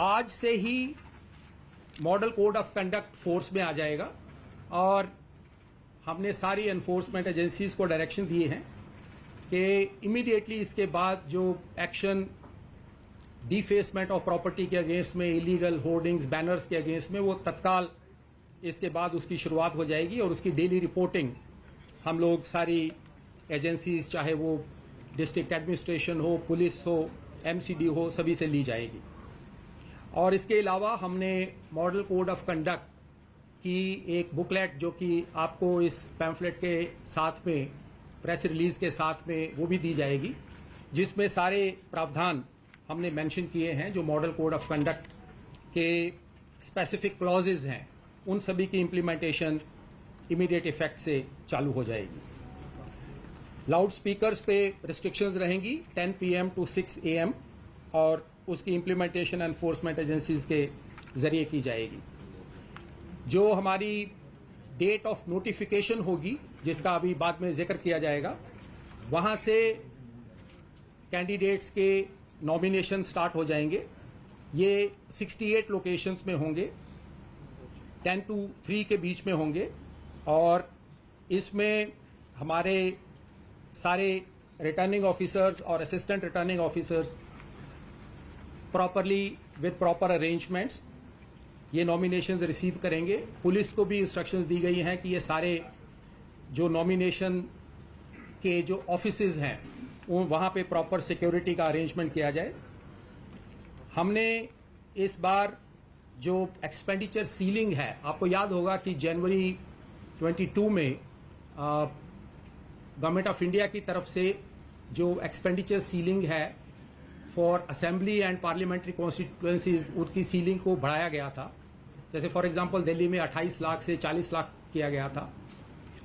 आज से ही model code of conduct force में आ जाएगा और हमने सारी एनफोर्समेंट एजेंसीज को डायरेक्शन दिए हैं कि इमीडिएटली इसके बाद जो एक्शन डिफेसमेंट ऑफ प्रॉपर्टी के अगेंस्ट में, इलीगल होर्डिंग्स, बैनर्स के अगेंस्ट में, वो तत्काल इसके बाद उसकी शुरुआत हो जाएगी और उसकी डेली रिपोर्टिंग हम लोग सारी एजेंसीज, चाहे वो डिस्ट्रिक्ट एडमिनिस्ट्रेशन हो, पुलिस हो, एमसीडी हो, सभी से ली जाएगी। और इसके अलावा हमने मॉडल कोड ऑफ कंडक्ट की एक बुकलेट जो कि आपको इस पैम्फलेट के साथ में, प्रेस रिलीज के साथ में वो भी दी जाएगी, जिसमें सारे प्रावधान हमने मेंशन किए हैं जो मॉडल कोड ऑफ कंडक्ट के स्पेसिफिक क्लॉजेज हैं, उन सभी की इंप्लीमेंटेशन इमीडिएट इफेक्ट से चालू हो जाएगी। लाउड स्पीकर्स पे रिस्ट्रिक्शंस रहेंगी 10 PM to 6 AM और उसकी इंप्लीमेंटेशन एनफोर्समेंट एजेंसीज के जरिए की जाएगी। जो हमारी डेट ऑफ नोटिफिकेशन होगी, जिसका अभी बाद में जिक्र किया जाएगा, वहां से कैंडिडेट्स के नॉमिनेशन स्टार्ट हो जाएंगे। ये 68 लोकेशंस में होंगे, 10 to 3 के बीच में होंगे और इसमें हमारे सारे रिटर्निंग ऑफिसर्स और assistant returning officers properly with proper arrangements ये नॉमिनेशंस रिसीव करेंगे। पुलिस को भी इंस्ट्रक्शंस दी गई हैं कि ये सारे जो नॉमिनेशन के जो ऑफिसेज हैं वहां पे प्रॉपर सिक्योरिटी का अरेंजमेंट किया जाए। हमने इस बार जो एक्सपेंडिचर सीलिंग है, आपको याद होगा कि जनवरी 22 में गवर्नमेंट ऑफ इंडिया की तरफ से जो एक्सपेंडिचर सीलिंग है for assembly and parliamentary constituencies, उसकी सीलिंग को बढ़ाया गया था। जैसे फॉर एग्जांपल दिल्ली में 28 लाख से 40 लाख किया गया था।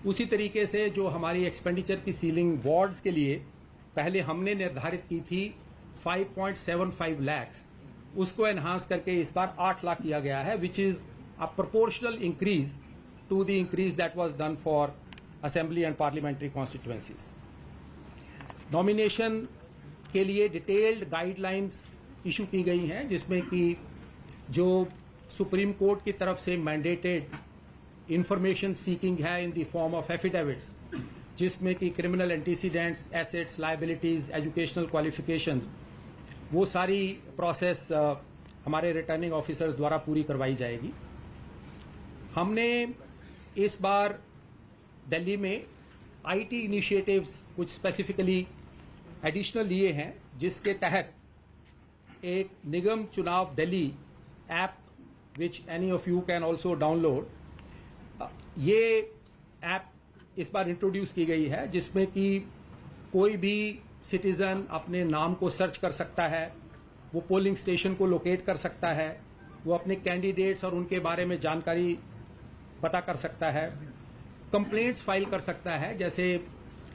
उसी तरीके से जो हमारी एक्सपेंडिचर की सीलिंग वार्ड्स के लिए पहले हमने निर्धारित की थी 5.75 लाख, उसको एनहांस करके इस बार 8 लाख किया गया है, which is a proportional increase to the increase that was done for assembly and parliamentary constituencies. Nomination के लिए डिटेल्ड गाइडलाइंस इशू की गई हैं, जिसमें कि जो सुप्रीम कोर्ट की तरफ से मैंडेटेड इंफॉर्मेशन सीकिंग है in the form of affidavits, जिसमें कि criminal antecedents, assets, liabilities, educational qualifications, वो सारी प्रोसेस हमारे रिटर्निंग ऑफिसर्स द्वारा पूरी करवाई जाएगी। हमने इस बार दिल्ली में आईटी इनिशिएटिव्स कुछ स्पेसिफिकली एडिशनल लिए हैं, जिसके तहत एक निगम चुनाव Delhi app, which any of you can also download, ये ऐप इस बार इंट्रोड्यूस की गई है, जिसमें कि कोई भी सिटीजन अपने नाम को सर्च कर सकता है, वो पोलिंग स्टेशन को लोकेट कर सकता है, वो अपने कैंडिडेट्स और उनके बारे में जानकारी पता कर सकता है, कंप्लेंट्स फाइल कर सकता है। जैसे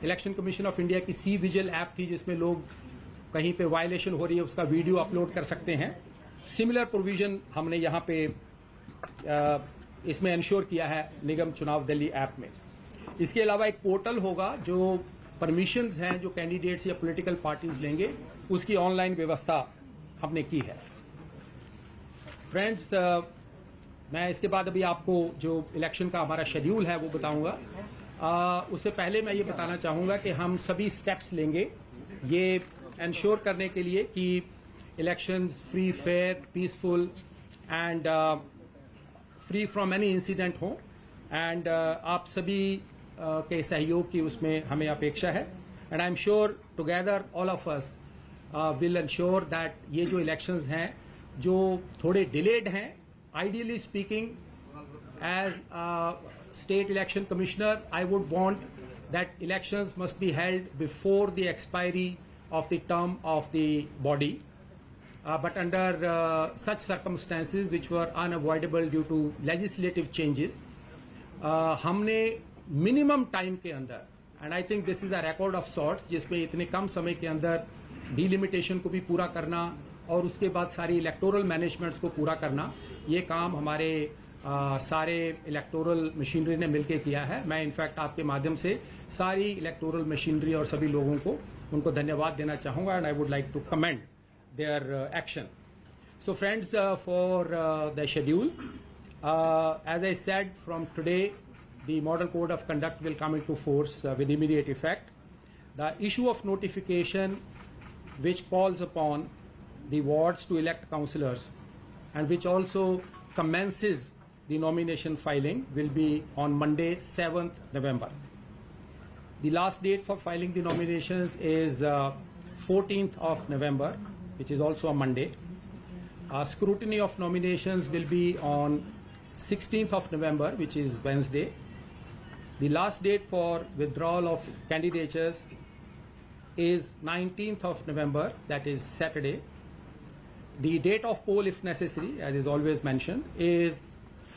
इलेक्शन कमीशन ऑफ इंडिया की सी विजिल ऐप थी, जिसमें लोग कहीं पे वायलेशन हो रही है उसका वीडियो अपलोड कर सकते हैं। सिमिलर प्रोविजन हमने यहाँ पे इसमें इंश्योर किया है निगम चुनाव दिल्ली ऐप में। इसके अलावा एक पोर्टल होगा जो परमिशंस हैं जो कैंडिडेट्स या पॉलिटिकल पार्टीज लेंगे, उसकी ऑनलाइन व्यवस्था हमने की है। फ्रेंड्स, मैं इसके बाद अभी आपको जो इलेक्शन का हमारा शेड्यूल है वो बताऊंगा। उससे पहले मैं ये बताना चाहूंगा कि हम सभी स्टेप्स लेंगे ये इंश्योर करने के लिए कि elections free, fair, peaceful and free from any incident हो, एंड आप सभी के सहयोग की उसमें हमें अपेक्षा है। And I am sure together all of us will ensure that ये जो इलेक्शंस हैं जो थोड़े डिलेड हैं, ideally speaking, as a state election commissioner, I would want that elections must be held before the expiry of the term of the body. But under such circumstances which were unavoidable due to legislative changes, हमने minimum time के अंदर, and I think this is a record of sorts, जिसमें इतने कम समय के अंदर delimitation को भी पूरा करना और उसके बाद सारी इलेक्टोरल मैनेजमेंट्स को पूरा करना, ये काम हमारे सारे इलेक्टोरल मशीनरी ने मिलकर किया है। मैं इनफैक्ट आपके माध्यम से सारी इलेक्टोरल मशीनरी और सभी लोगों को उनको धन्यवाद देना चाहूंगा, and I would like to commend their action. So friends, for the schedule, as I said, from today, the Model Code of Conduct will come into force with immediate effect. The issue of notification which calls upon the wards to elect councillors and which also commences the nomination filing will be on Monday, 7th November. The last date for filing the nominations is 14th of November, which is also a Monday. Scrutiny of nominations will be on 16th of November, which is Wednesday. The last date for withdrawal of candidatures is 19th of November, that is Saturday. The date of poll, if necessary, as is always mentioned, is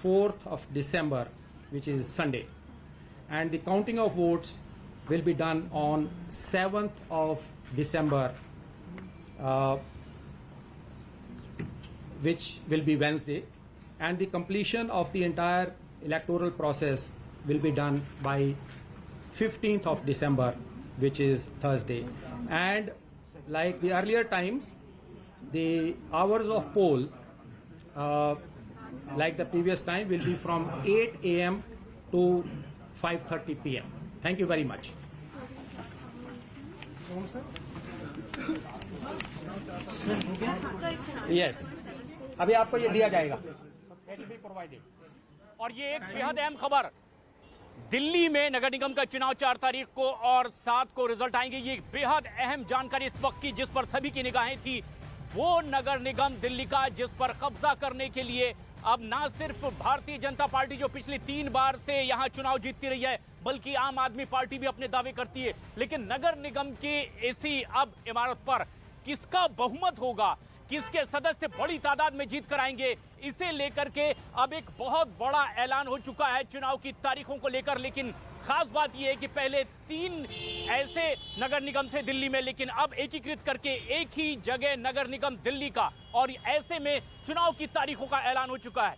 4th of December, which is Sunday. And the counting of votes will be done on 7th of December, which will be Wednesday. And the completion of the entire electoral process will be done by 15th of December, which is Thursday. And like the earlier times, the hours of poll, like the previous time, will be from 8 a.m. to 5:30 p.m. Thank you very much. Yes. अभी आपको ये दिया जाएगा. It will be provided. और ये एक बेहद अहम खबर, दिल्ली में नगर निगम का चुनाव 4 तारीख को और 7 को रिजल्ट आएंगे। ये एक बेहद अहम जानकारी इस वक्त की जिस पर सभी की निगाहें थी, वो नगर निगम दिल्ली का जिस पर कब्जा करने के लिए अब ना सिर्फ भारतीय जनता पार्टी जो पिछली 3 बार से यहां चुनाव जीतती रही है, बल्कि आम आदमी पार्टी भी अपने दावे करती है। लेकिन नगर निगम की ऐसी अब इमारत पर किसका बहुमत होगा, किसके सदस्य बड़ी तादाद में जीत कर आएंगे, इसे लेकर के अब एक बहुत बड़ा ऐलान हो चुका है चुनाव की तारीखों को लेकर। लेकिन खास बात यह है कि पहले 3 ऐसे नगर निगम थे दिल्ली में, लेकिन अब एकीकृत करके एक ही जगह नगर निगम दिल्ली का, और ऐसे में चुनाव की तारीखों का ऐलान हो चुका है।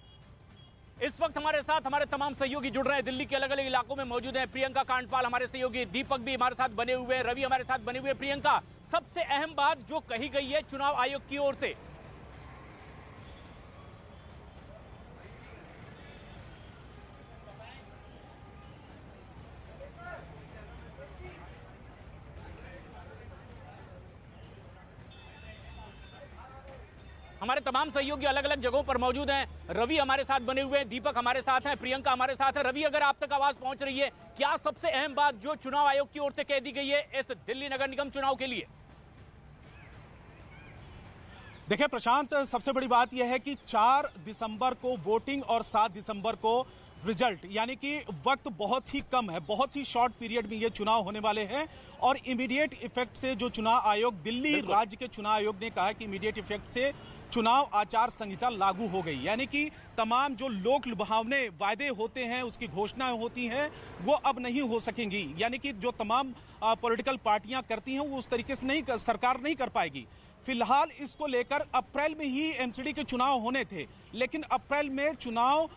इस वक्त हमारे साथ हमारे तमाम सहयोगी जुड़ रहे हैं, दिल्ली के अलग अलग इलाकों में मौजूद हैं। प्रियंका कांडपाल हमारे सहयोगी, दीपक भी हमारे साथ बने हुए हैं, रवि हमारे साथ बने हुए हैं। प्रियंका, सबसे अहम बात जो कही गई है चुनाव आयोग की ओर से, हमारे तमाम सहयोगी अलग अलग जगहों पर मौजूद हैं। रवि हमारे साथ बने हुए हैं, दीपक हमारे साथ हैं, प्रियंका हमारे साथ है। रवि, अगर आप तक आवाज पहुंच रही है, क्या सबसे अहम बात जो चुनाव आयोग की ओर से कह दी गई है इस दिल्ली नगर निगम चुनाव के लिए? देखिए प्रशांत, सबसे बड़ी बात यह है कि 4 दिसंबर को वोटिंग और 7 दिसंबर को रिजल्ट, यानी कि वक्त बहुत ही कम है, बहुत ही शॉर्ट पीरियड में ये चुनाव होने वाले हैं। और इमीडिएट इफेक्ट से जो चुनाव आयोग, दिल्ली राज्य के चुनाव आयोग ने कहा कि इमीडिएट इफेक्ट से चुनाव आचार संहिता लागू हो गई, यानी कि तमाम जो लोक लुभावने वायदे होते हैं, उसकी घोषणाएं होती हैं, वो अब नहीं हो सकेंगी। यानी कि जो तमाम पॉलिटिकल पार्टियां करती हैं वो उस तरीके से नहीं, सरकार नहीं कर पाएगी। फिलहाल इसको लेकर अप्रैल में ही एमसीडी के चुनाव होने थे, लेकिन अप्रैल में चुनाव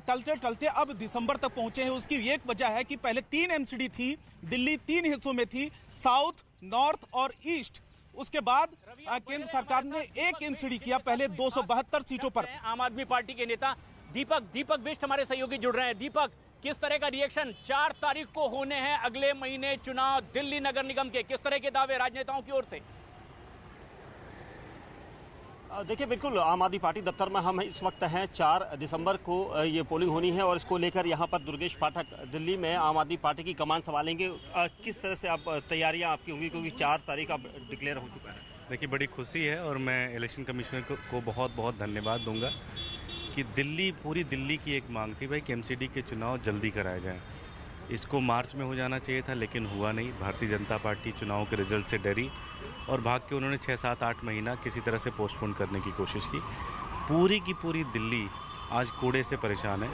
टलते टलते अब दिसंबर तक पहुंचे हैं। उसकी एक वजह है कि पहले 3 एमसीडी थी, दिल्ली 3 हिस्सों में थी, साउथ, नॉर्थ और ईस्ट। उसके बाद केंद्र सरकार ने एक एमसीडी किया, पहले 272 सीटों पर। आम आदमी पार्टी के नेता दीपक बिष्ट हमारे सहयोगी जुड़ रहे हैं। दीपक, किस तरह का रिएक्शन? 4 तारीख को होने हैं अगले महीने चुनाव दिल्ली नगर निगम के, किस तरह के दावे राजनेताओं की ओर से? देखिए, बिल्कुल आम आदमी पार्टी दफ्तर में हम इस वक्त हैं। 4 दिसंबर को ये पोलिंग होनी है और इसको लेकर यहाँ पर दुर्गेश पाठक दिल्ली में आम आदमी पार्टी की कमान संभालेंगे। किस तरह से आप तैयारियां आपकी होंगी, क्योंकि 4 तारीख अब डिक्लेयर हो चुका है? देखिए, बड़ी खुशी है और मैं इलेक्शन कमिश्नर को बहुत बहुत धन्यवाद दूंगा कि पूरी दिल्ली की एक मांग थी भाई कि एमसीडी के चुनाव जल्दी कराए जाएं। इसको मार्च में हो जाना चाहिए था, लेकिन हुआ नहीं। भारतीय जनता पार्टी चुनाव के रिजल्ट से डरी और भाग के उन्होंने 6, 7, 8 महीना किसी तरह से पोस्टपोन करने की कोशिश की। पूरी की पूरी दिल्ली आज कूड़े से परेशान है,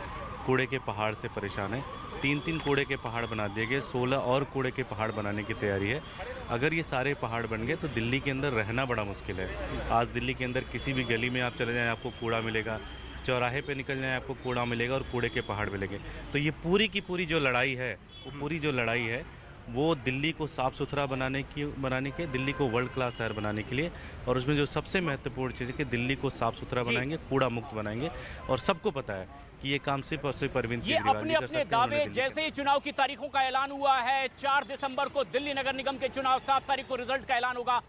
कूड़े के पहाड़ से परेशान है। 3-3 कूड़े के पहाड़ बना दिए गए, 16 और कूड़े के पहाड़ बनाने की तैयारी है। अगर ये सारे पहाड़ बन गए तो दिल्ली के अंदर रहना बड़ा मुश्किल है। आज दिल्ली के अंदर किसी भी गली में आप चले जाएं, आपको कूड़ा मिलेगा, चौराहे पे निकल जाएं, आपको कूड़ा मिलेगा और कूड़े के पहाड़ मिलेंगे। तो ये पूरी की पूरी जो लड़ाई है, वो पूरी जो लड़ाई है वो दिल्ली को साफ़ सुथरा बनाने के, दिल्ली को वर्ल्ड क्लास शहर बनाने के लिए। और उसमें जो सबसे महत्वपूर्ण चीज़ है कि दिल्ली को साफ़ सुथरा बनाएंगे, कूड़ा मुक्त बनाएंगे। और सबको पता है कि ये काम सिर्फ और सिर्फ अरविंद केजरीवाल अपने अपने दावे, जैसे ही चुनाव की तारीखों का ऐलान हुआ है, 4 दिसंबर को दिल्ली नगर निगम के चुनाव, 7 तारीख को रिजल्ट का ऐलान होगा।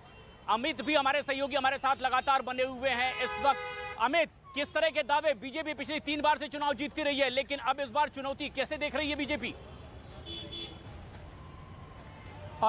अमित भी हमारे सहयोगी हमारे साथ लगातार बने हुए हैं इस वक्त। अमित, किस तरह के दावे? बीजेपी पिछली 3 बार से चुनाव जीतती रही है, लेकिन अब इस बार चुनौती कैसे देख रही है बीजेपी?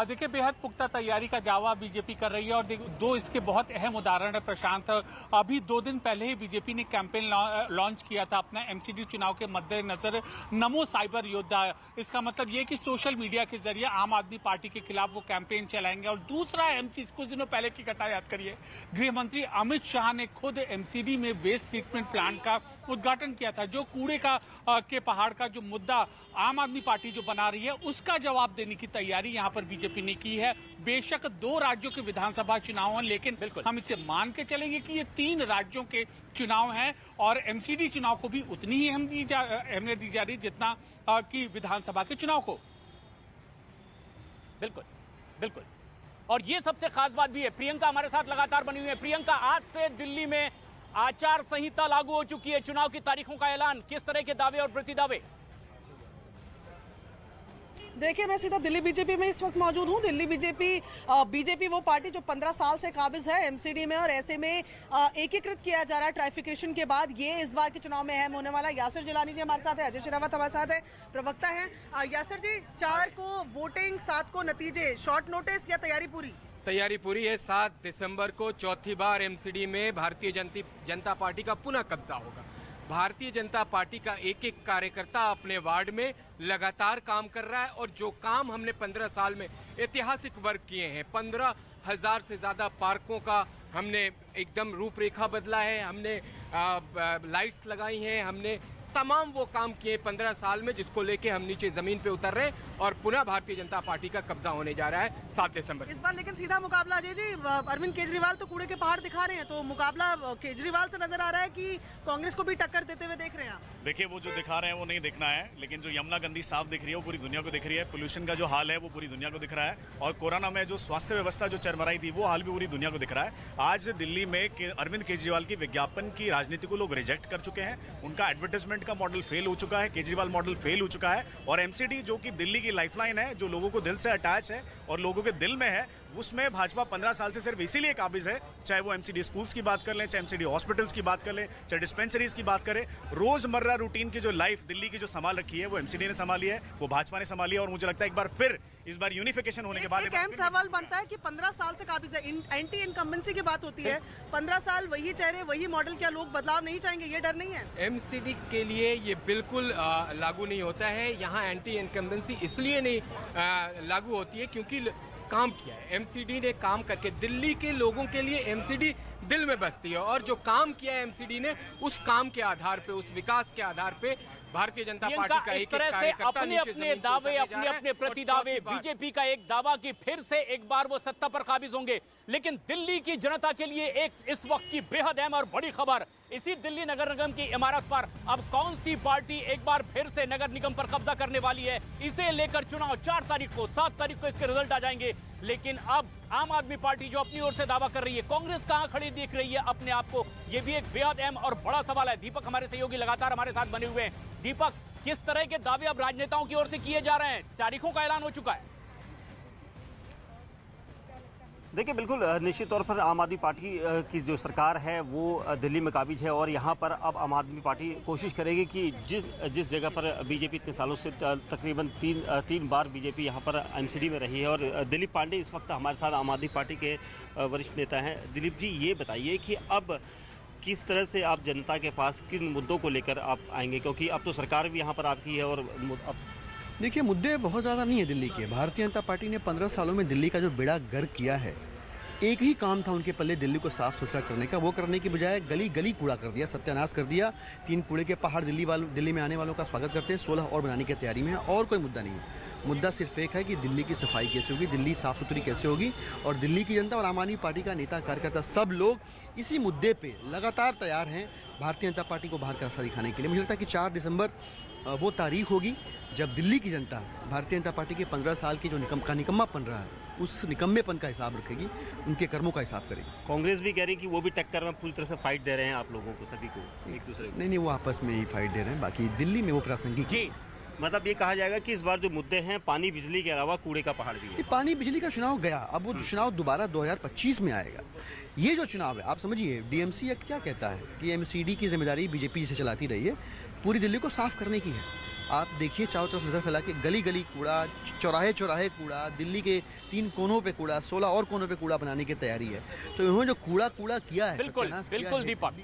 देखिए, बेहद पुख्ता तैयारी का दावा बीजेपी कर रही है और दो इसके बहुत अहम उदाहरण है प्रशांत। अभी 2 दिन पहले ही बीजेपी ने कैंपेन लॉन्च किया था अपना एमसीडी चुनाव के मद्देनजर, नमो साइबर योद्धा। इसका मतलब ये कि सोशल मीडिया के जरिए आम आदमी पार्टी के खिलाफ वो कैंपेन चलाएंगे। और दूसरा अहम चीज, कुछ दिनों पहले की घटना याद करिए, गृह मंत्री अमित शाह ने खुद एमसीडी में वेस्ट ट्रीटमेंट प्लांट का उद्घाटन किया था। जो कूड़े के पहाड़ का जो मुद्दा आम आदमी पार्टी जो बना रही है, उसका जवाब देने की तैयारी यहाँ पर बीजेपी ने की है। बेशक 2 राज्यों के विधानसभा चुनाव हैं, लेकिन हम इसे मान के चलेंगे कि ये 3 राज्यों के चुनाव हैं और एमसीडी चुनाव को भी उतनी ही अहमियत दी जा रही जितना कि विधानसभा के चुनाव को। बिल्कुल बिल्कुल। और ये सबसे खास बात भी है, प्रियंका हमारे साथ लगातार बनी हुई है। प्रियंका, आज से दिल्ली में आचार संहिता लागू हो चुकी है, चुनाव की तारीखों का ऐलान, किस तरह के दावे और प्रतिदावे? देखिए, मैं सीधा दिल्ली बीजेपी में इस वक्त मौजूद हूं। दिल्ली बीजेपी वो पार्टी जो 15 साल से काबिज है एमसीडी में, और ऐसे में एकीकृत किया जा रहा है ट्राइफिकेशन के बाद। ये इस बार के चुनाव में अहम होने वाला है। यासिर जिलानी जी हमारे साथ है, अजय शेरावत हमारे साथ है, प्रवक्ता है। यासिर जी, 4 को वोटिंग, 7 को नतीजे, शॉर्ट नोटिस या तैयारी पूरी? तैयारी पूरी है। 7 दिसंबर को चौथी बार एमसीडी में भारतीय जनता पार्टी का पुनः कब्जा होगा। भारतीय जनता पार्टी का एक एक कार्यकर्ता अपने वार्ड में लगातार काम कर रहा है, और जो काम हमने 15 साल में ऐतिहासिक वर्क किए हैं, 15,000 से ज्यादा पार्कों का हमने एकदम रूपरेखा बदला है, हमने लाइट्स लगाई हैं, हमने तमाम वो काम किए 15 साल में, जिसको लेके हम नीचे जमीन पे उतर रहे हैं और पुनः भारतीय जनता पार्टी का कब्जा होने जा रहा है 7 दिसंबर। इस बार लेकिन सीधा मुकाबला, अजय जी, अरविंद केजरीवाल तो कूड़े के पहाड़ दिखा रहे हैं, तो मुकाबला केजरीवाल से नजर आ रहा है कि कांग्रेस को भी टक्कर देते हुए देख रहे हैं आप? देखिए, वो जो दिखा रहे हैं वो नहीं दिखना है, लेकिन जो यमुना गंदी साफ दिख रही है वो पूरी दुनिया को दिख रही है। पोल्यूशन का जो हाल है वो पूरी दुनिया को दिख रहा है, और कोरोना में जो स्वास्थ्य व्यवस्था जो चरमराई थी वो हाल भी पूरी दुनिया को दिख रहा है। आज दिल्ली में अरविंद केजरीवाल की विज्ञापन की राजनीति को लोग रिजेक्ट कर चुके हैं। उनका एडवर्टाइजमेंट का मॉडल फेल हो चुका है, केजरीवाल मॉडल फेल हो चुका है, और एमसीडी जो कि दिल्ली की लाइफलाइन है, जो लोगों को दिल से अटैच है और लोगों के दिल में है, उसमें भाजपा 15 साल से सिर्फ इसीलिए काबिज है। चाहे वो एमसीडी स्कूल्स की बात कर लें, चाहे एमसीडी हॉस्पिटल्स की बात कर लें, चाहे डिस्पेंसरीज की बात करें, रोजमर्रा रूटीन की जो लाइफ दिल्ली की जो संभाल रखी है वो एमसीडी ने संभाली है, वो भाजपा ने संभाली है। और मुझे लगता है एक बार फिर इस बार यूनिफिकेशन होने के बाद एक अहम सवाल बनता है कि 15 साल से काबिज है, एंटी इनकम्बेंसी की बात होती है, 15 साल वही चेहरे वही मॉडल, क्या लोग बदलाव नहीं चाहेंगे? ये डर नहीं है? एमसीडी के लिए ये बिल्कुल लागू नहीं होता है। यहाँ एंटी इनकम्बेंसी इसलिए नहीं लागू होती है क्योंकि काम किया है एमसीडी ने, काम करके दिल्ली के लोगों के लिए एमसीडी दिल में बसती है, और जो काम किया है एमसीडी ने, उस काम के आधार पे, उस विकास के आधार पे भारतीय जनता पार्टी का एक कार्यकर्ता अपने अपने दावे, अपने अपने प्रतिदावे। बीजेपी का एक दावा कि फिर से एक बार वो सत्ता पर काबिज होंगे, लेकिन दिल्ली की जनता के लिए एक इस वक्त की बेहद अहम और बड़ी खबर, इसी दिल्ली नगर निगम की इमारत पर अब कौन सी पार्टी एक बार फिर से नगर निगम पर कब्जा करने वाली है। इसे लेकर चुनाव 4 तारीख को, 7 तारीख को इसके रिजल्ट आ जाएंगे। लेकिन अब आम आदमी पार्टी जो अपनी ओर से दावा कर रही है, कांग्रेस कहां खड़ी देख रही है अपने आप को, यह भी एक बेहद अहम और बड़ा सवाल है। दीपक हमारे सहयोगी लगातार हमारे साथ बने हुए हैं। दीपक, किस तरह के दावे अब राजनेताओं की ओर से किए जा रहे हैं? तारीखों का ऐलान हो चुका है। देखिए, बिल्कुल निश्चित तौर पर आम आदमी पार्टी की जो सरकार है वो दिल्ली में काबिज है, और यहाँ पर अब आम आदमी पार्टी कोशिश करेगी कि जिस जगह पर बीजेपी इतने सालों से तकरीबन तीन बार बीजेपी यहाँ पर एमसीडी में रही है। और दिलीप पांडे इस वक्त हमारे साथ आम आदमी पार्टी के वरिष्ठ नेता हैं। दिलीप जी, ये बताइए कि अब किस तरह से आप जनता के पास किन मुद्दों को लेकर आप आएंगे, क्योंकि अब तो सरकार भी यहाँ पर आपकी है, और अब देखिए, मुद्दे बहुत ज़्यादा नहीं है दिल्ली के। भारतीय जनता पार्टी ने 15 सालों में दिल्ली का जो बेड़ा गर्क किया है, एक ही काम था उनके पल्ले दिल्ली को साफ सुथरा करने का। वो करने की बजाय गली गली कूड़ा कर दिया, सत्यानाश कर दिया। 3 कूड़े के पहाड़ दिल्ली में आने वालों का स्वागत करते हैं, 16 और बनाने की तैयारी में है, और कोई मुद्दा नहीं है। मुद्दा सिर्फ एक है कि दिल्ली की सफाई कैसे होगी, दिल्ली साफ सुथरी कैसे होगी, और दिल्ली की जनता और आम आदमी पार्टी का नेता कार्यकर्ता सब लोग इसी मुद्दे पे लगातार तैयार हैं भारतीय जनता पार्टी को बाहर का रास्ता दिखाने के लिए। मुझे लगता है कि 4 दिसंबर वो तारीख होगी जब दिल्ली की जनता भारतीय जनता पार्टी के 15 साल की जो निकम्मापन रहा है उस निकम्मेपन का हिसाब रखेगी, उनके कर्मों का हिसाब करेगी। कांग्रेस भी कह रही है कि वो भी टक्कर में पूरी तरह से फाइट दे रहे हैं आप लोगों को, सभी को, एक दूसरे को। नहीं, वो आपस में ही फाइट दे रहे हैं, बाकी दिल्ली में वो प्रासंगिक जी। मतलब ये कहा जाएगा कि इस बार जो मुद्दे हैं पानी बिजली के अलावा कूड़े का पहाड़ भी है। पानी बिजली का चुनाव गया, अब वो चुनाव दोबारा 2025 में आएगा। ये जो चुनाव है, आप समझिए, डीएमसी अब क्या कहता है कि एमसीडी की जिम्मेदारी बीजेपी से चलाती रही है, पूरी दिल्ली को साफ करने की है। आप देखिए चारों तरफ नजर फैला के, गली गली कूड़ा, चौराहे चौराहे कूड़ा, दिल्ली के 3 कोनों पे कूड़ा, 16 और कोनों पे कूड़ा बनाने की तैयारी है। तो इन्होंने जो कूड़ा किया है, बिल्कुल दीपक,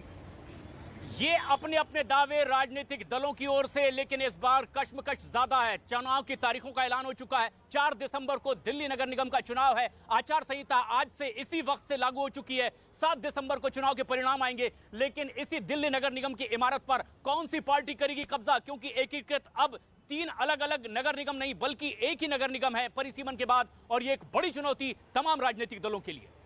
ये अपने अपने दावे राजनीतिक दलों की ओर से, लेकिन इस बार कश्मकश ज्यादा है। चुनाव की तारीखों का ऐलान हो चुका है। 4 दिसंबर को दिल्ली नगर निगम का चुनाव है। आचार संहिता आज से इसी वक्त से लागू हो चुकी है। 7 दिसंबर को चुनाव के परिणाम आएंगे, लेकिन इसी दिल्ली नगर निगम की इमारत पर कौन सी पार्टी करेगी कब्जा, क्योंकि एकीकृत अब 3 अलग अलग नगर निगम नहीं बल्कि एक ही नगर निगम है परिसीमन के बाद, और ये एक बड़ी चुनौती तमाम राजनीतिक दलों के लिए।